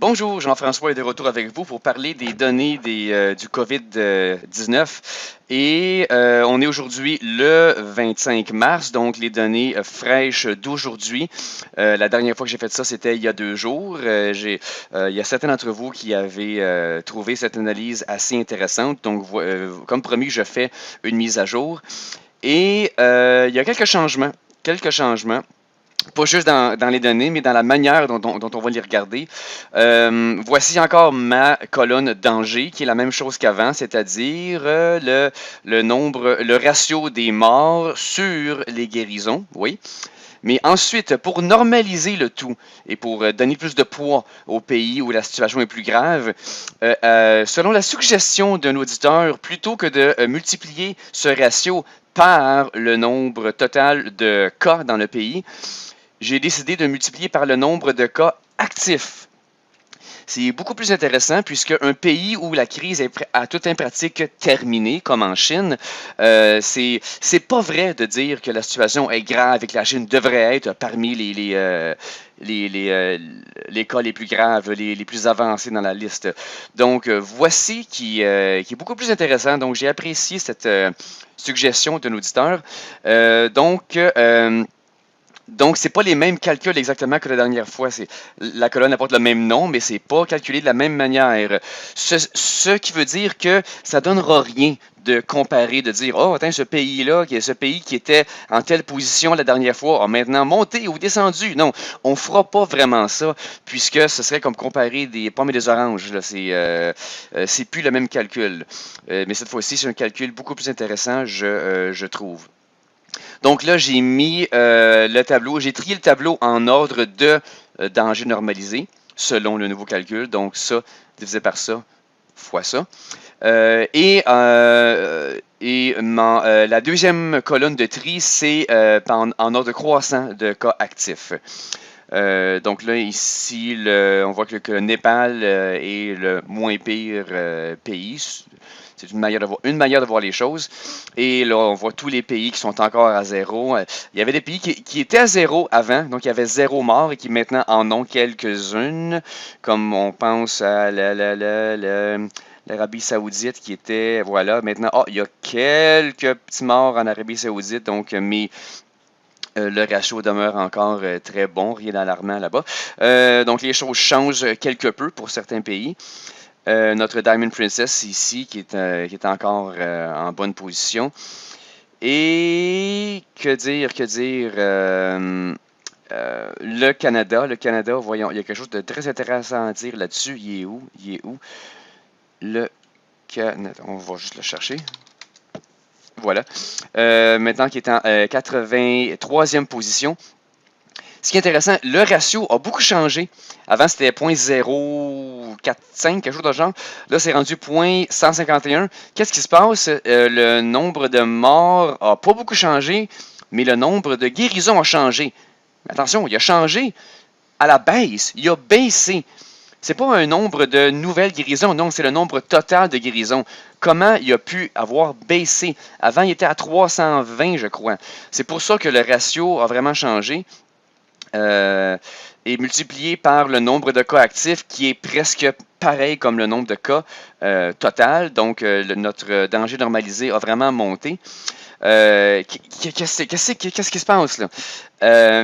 Bonjour, Jean-François est de retour avec vous pour parler des données du COVID-19. Et on est aujourd'hui le 25 mars, donc les données fraîches d'aujourd'hui. La dernière fois que j'ai fait ça, c'était il y a 2 jours. Il y a certains d'entre vous qui avaient trouvé cette analyse assez intéressante. Donc, comme promis, je fais une mise à jour. Et il y a quelques changements. Pas juste dans les données, mais dans la manière dont on va les regarder. Voici encore ma colonne danger, qui est la même chose qu'avant, c'est-à-dire le ratio des morts sur les guérisons, oui. Mais ensuite, pour normaliser le tout et pour donner plus de poids aux pays où la situation est plus grave, selon la suggestion d'un auditeur, plutôt que de multiplier ce ratio par le nombre total de cas dans le pays, j'ai décidé de multiplier par le nombre de cas actifs. C'est beaucoup plus intéressant puisque un pays où la crise est à toute fin pratique terminée, comme en Chine, c'est pas vrai de dire que la situation est grave et que la Chine devrait être parmi les cas les plus graves, les plus avancés dans la liste. Donc, voici qui est beaucoup plus intéressant. Donc, j'ai apprécié cette suggestion d'un auditeur. Donc, c'est pas les mêmes calculs exactement que la dernière fois. La colonne apporte le même nom, mais c'est pas calculé de la même manière. Ce qui veut dire que ça donnera rien de comparer, de dire, oh, attends, ce pays-là, ce pays qui était en telle position la dernière fois, a maintenant monté ou descendu. Non, on fera pas vraiment ça, puisque ce serait comme comparer des pommes et des oranges. Là. C'est plus le même calcul. Mais cette fois-ci, c'est un calcul beaucoup plus intéressant, je trouve. Donc là, j'ai mis le tableau, j'ai trié le tableau en ordre de danger normalisé, selon le nouveau calcul. Donc ça, divisé par ça, fois ça. La deuxième colonne de tri, c'est en ordre croissant de cas actifs. Donc là, ici, on voit que le Népal est le moins pire pays. C'est une manière de voir les choses. Et là, on voit tous les pays qui sont encore à zéro. Il y avait des pays qui étaient à zéro avant, donc il y avait 0 mort et qui maintenant en ont quelques-unes, comme on pense à l'Arabie Saoudite qui était, voilà, maintenant, il y a quelques petits morts en Arabie Saoudite, donc, mais le ratio demeure encore très bon, rien d'alarmant là-bas. Donc les choses changent quelque peu pour certains pays. Notre Diamond Princess ici qui est encore en bonne position. Et que dire, le Canada, voyons, il y a quelque chose de très intéressant à dire là-dessus. Il est où? Le Canada, on va juste le chercher. Voilà. Maintenant qui est en 83e position. Ce qui est intéressant, le ratio a beaucoup changé. Avant, c'était 0.045, quelque chose de genre. Là, c'est rendu 0.151. Qu'est-ce qui se passe? Le nombre de morts n'a pas beaucoup changé, mais le nombre de guérisons a changé. Mais attention, il a changé à la baisse. Il a baissé. C'est pas un nombre de nouvelles guérisons, non, c'est le nombre total de guérisons. Comment il a pu avoir baissé? Avant, il était à 320, je crois. C'est pour ça que le ratio a vraiment changé. Et multiplié par le nombre de cas actifs qui est presque pareil comme le nombre de cas total. Donc, notre danger normalisé a vraiment monté. Qu'est-ce qui se passe là?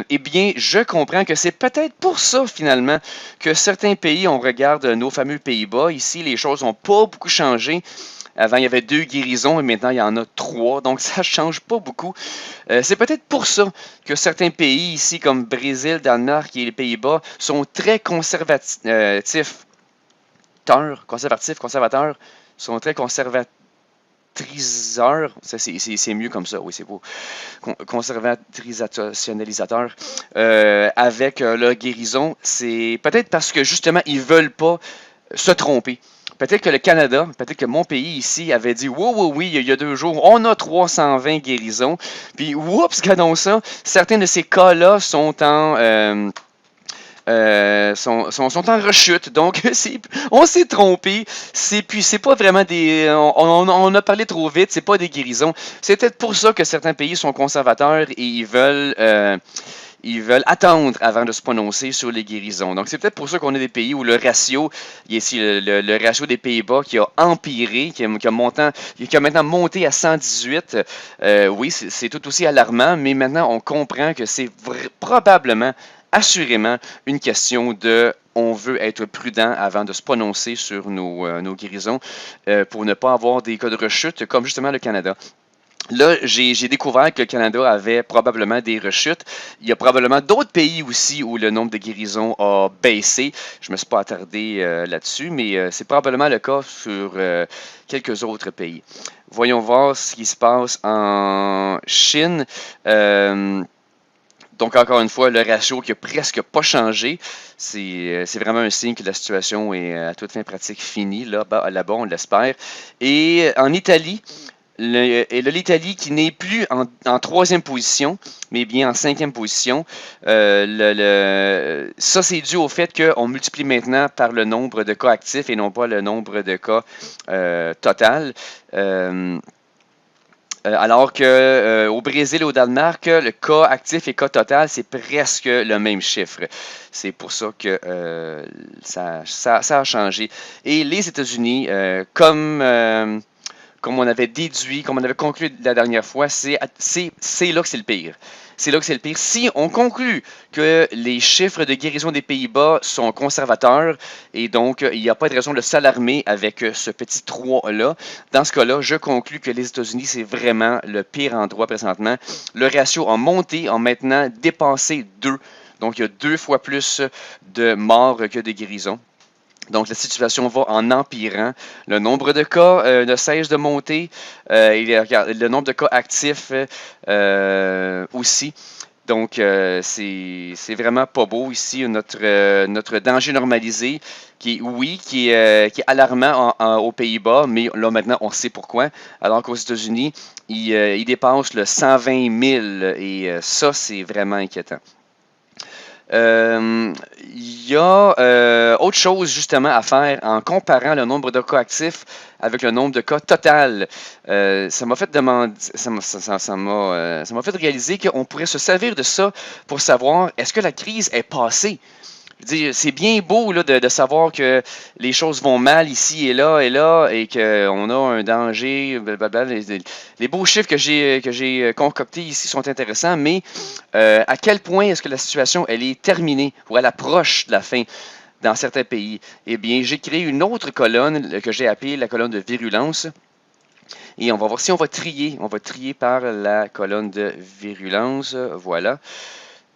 Eh bien, je comprends que c'est peut-être pour ça, finalement, que certains pays, on regarde nos fameux Pays-Bas, ici, les choses n'ont pas beaucoup changé. Avant, il y avait 2 guérisons et maintenant, il y en a 3. Donc, ça ne change pas beaucoup. C'est peut-être pour ça que certains pays ici, comme Brésil, Danemark et les Pays-Bas, sont très conservatifs, sont très conservatriseurs. C'est mieux comme ça, oui, c'est beau. Conservatisationnalisateurs avec leur guérison. C'est peut-être parce que, justement, ils ne veulent pas se tromper. Peut-être que le Canada, peut-être que mon pays ici avait dit oui, il y a 2 jours, on a 320 guérisons. Puis, oups, regardons ça. Certains de ces cas-là sont en rechute. Donc, on s'est trompé. C'est pas vraiment des. On a parlé trop vite. C'est pas des guérisons. C'est peut-être pour ça que certains pays sont conservateurs et ils veulent ils veulent attendre avant de se prononcer sur les guérisons. Donc, c'est peut-être pour ça qu'on a des pays où le ratio, il y a ici le ratio des Pays-Bas qui a empiré, qui a maintenant monté à 118. Oui, c'est tout aussi alarmant, mais maintenant, on comprend que c'est probablement, assurément, une question de on veut être prudent avant de se prononcer sur nos guérisons pour ne pas avoir des cas de rechute comme justement le Canada. Là, j'ai découvert que le Canada avait probablement des rechutes. Il y a probablement d'autres pays aussi où le nombre de guérisons a baissé. Je ne me suis pas attardé là-dessus, mais c'est probablement le cas sur quelques autres pays. Voyons voir ce qui se passe en Chine. Donc, encore une fois, le ratio qui n'a presque pas changé. C'est vraiment un signe que la situation est à toute fin pratique finie. Là-bas, on l'espère. Et en Italie, l'Italie qui n'est plus en troisième position, mais bien en cinquième position. Ça, c'est dû au fait qu'on multiplie maintenant par le nombre de cas actifs et non pas le nombre de cas total. Alors qu'au Brésil et au Danemark, le cas actif et cas total, c'est presque le même chiffre. C'est pour ça que ça a changé. Et les États-Unis, comme on avait déduit, comme on avait conclu la dernière fois, c'est là que c'est le pire. C'est là que c'est le pire. Si on conclut que les chiffres de guérison des Pays-Bas sont conservateurs et donc il n'y a pas de raison de s'alarmer avec ce petit 3-là, dans ce cas-là, je conclus que les États-Unis, c'est vraiment le pire endroit présentement. Le ratio a monté, a maintenant dépassé 2. Donc, il y a 2 fois plus de morts que de guérisons. Donc, la situation va en empirant. Le nombre de cas ne cesse de monter. Le nombre de cas actifs aussi. Donc, c'est vraiment pas beau ici. Notre danger normalisé, qui est alarmant aux Pays-Bas, mais là, maintenant, on sait pourquoi. Alors qu'aux États-Unis, il dépasse le 120 000 et ça, c'est vraiment inquiétant. Il y a autre chose justement à faire en comparant le nombre de cas actifs avec le nombre de cas total. Ça m'a fait demander, ça m'a fait réaliser qu'on pourrait se servir de ça pour savoir est-ce que la crise est passée. Je veux dire, c'est bien beau là, de savoir que les choses vont mal ici et là, et qu'on a un danger. Blablabla. Les beaux chiffres que j'ai concoctés ici sont intéressants, mais à quel point est-ce que la situation elle est terminée ou elle approche de la fin dans certains pays? Eh bien, j'ai créé une autre colonne que j'ai appelée la colonne de virulence. Et on va voir si on va trier. On va trier par la colonne de virulence. Voilà.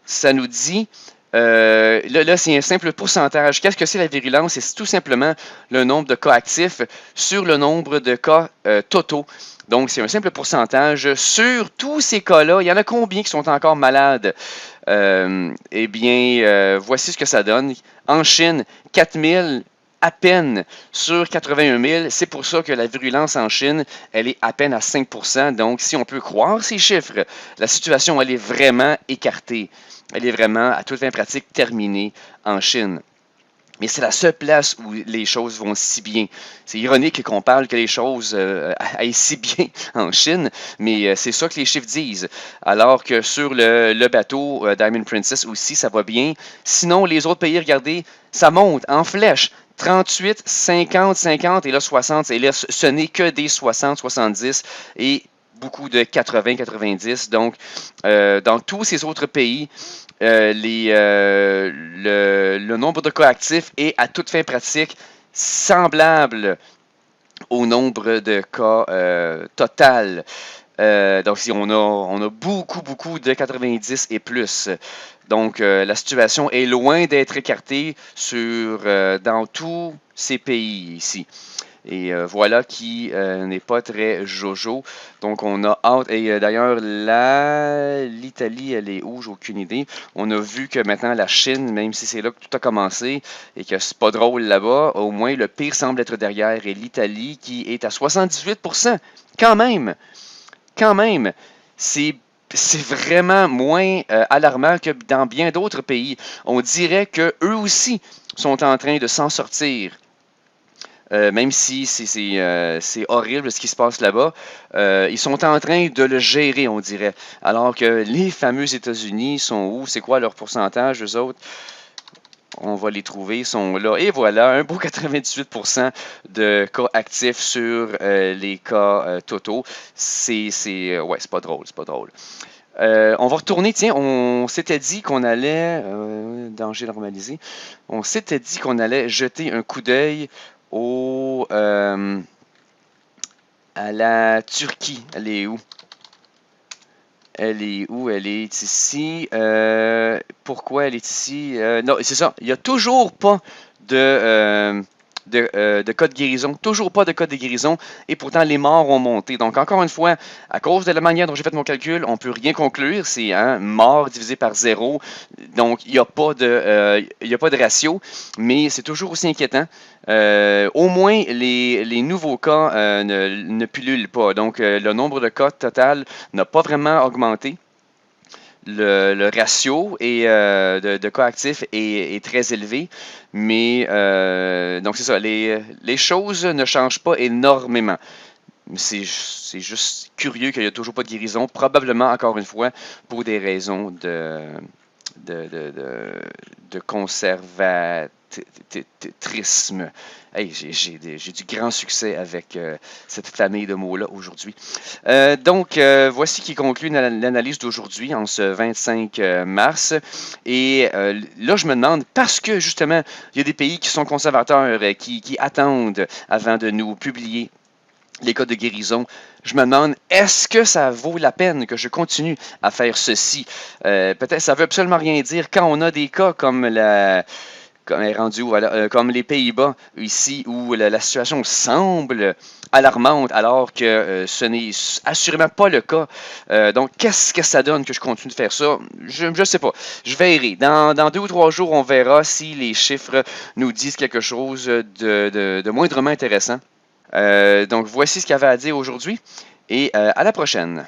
Ça nous dit. Là, c'est un simple pourcentage. Qu'est-ce que c'est la virulence? C'est tout simplement le nombre de cas actifs sur le nombre de cas totaux. Donc, c'est un simple pourcentage. Sur tous ces cas-là, il y en a combien qui sont encore malades? Eh bien, voici ce que ça donne. En Chine, 4000 à peine sur 81 000. C'est pour ça que la virulence en Chine, elle est à peine à 5%. Donc, si on peut croire ces chiffres, la situation, elle est vraiment écartée. Elle est vraiment, à toute fin pratique, terminée en Chine. Mais c'est la seule place où les choses vont si bien. C'est ironique qu'on parle que les choses aillent si bien en Chine, mais c'est ça que les chiffres disent. Alors que sur le bateau Diamond Princess aussi, ça va bien. Sinon, les autres pays, regardez, ça monte en flèche. 38, 50, 50 et là 60. Et là, ce n'est que des 60, 70 et beaucoup de 80, 90. Donc, dans tous ces autres pays, le nombre de cas actifs est à toute fin pratique semblable au nombre de cas total. Donc, si on a beaucoup de 90 et plus. Donc, la situation est loin d'être écartée dans tous ces pays ici. Et voilà qui n'est pas très jojo. Donc, on a hâte. Et d'ailleurs, l'Italie, elle est où? J'ai aucune idée. On a vu que maintenant, la Chine, même si c'est là que tout a commencé et que c'est pas drôle là-bas, au moins, le pire semble être derrière. Et l'Italie qui est à 78%. Quand même! C'est vraiment moins alarmant que dans bien d'autres pays. On dirait qu'eux aussi sont en train de s'en sortir même si c'est horrible ce qui se passe là-bas, ils sont en train de le gérer, on dirait. Alors que les fameux États-Unis sont où? C'est quoi leur pourcentage, eux autres? On va les trouver, ils sont là. Et voilà, un beau 98% de cas actifs sur les cas totaux. Ouais, c'est pas drôle, c'est pas drôle. On va retourner, tiens, on s'était dit qu'on allait, danger normalisé, on s'était dit qu'on allait jeter un coup d'œil à la Turquie. Elle est où? Elle est où? Elle est ici. Pourquoi elle est ici? Non, c'est ça. Il n'y a toujours pas de, de cas de guérison. Toujours pas de cas de guérison. Et pourtant, les morts ont monté. Donc, encore une fois, à cause de la manière dont j'ai fait mon calcul, on ne peut rien conclure. C'est mort divisé par 0. Donc, il n'y a pas de ratio. Mais c'est toujours aussi inquiétant. Au moins, les nouveaux cas ne pullulent pas. Donc, le nombre de cas total n'a pas vraiment augmenté. Le ratio de cas actifs est très élevé, mais donc c'est ça, les choses ne changent pas énormément. C'est juste curieux qu'il n'y ait toujours pas de guérison, probablement, encore une fois, pour des raisons de conservatisme. Hey, j'ai du grand succès avec cette famille de mots-là aujourd'hui. Donc, voici qui conclut l'analyse d'aujourd'hui, en ce 25 mars. Et là, je me demande, parce que justement, il y a des pays qui sont conservateurs, qui attendent avant de nous publier les cas de guérison, je me demande, est-ce que ça vaut la peine que je continue à faire ceci? Peut-être ça veut absolument rien dire quand on a des cas comme comme les Pays-Bas ici, où la situation semble alarmante, alors que ce n'est assurément pas le cas. Donc, qu'est-ce que ça donne que je continue de faire ça? Je ne sais pas. Je verrai. Dans 2 ou 3 jours, on verra si les chiffres nous disent quelque chose de moindrement intéressant. Donc, voici ce qu'il y avait à dire aujourd'hui et à la prochaine.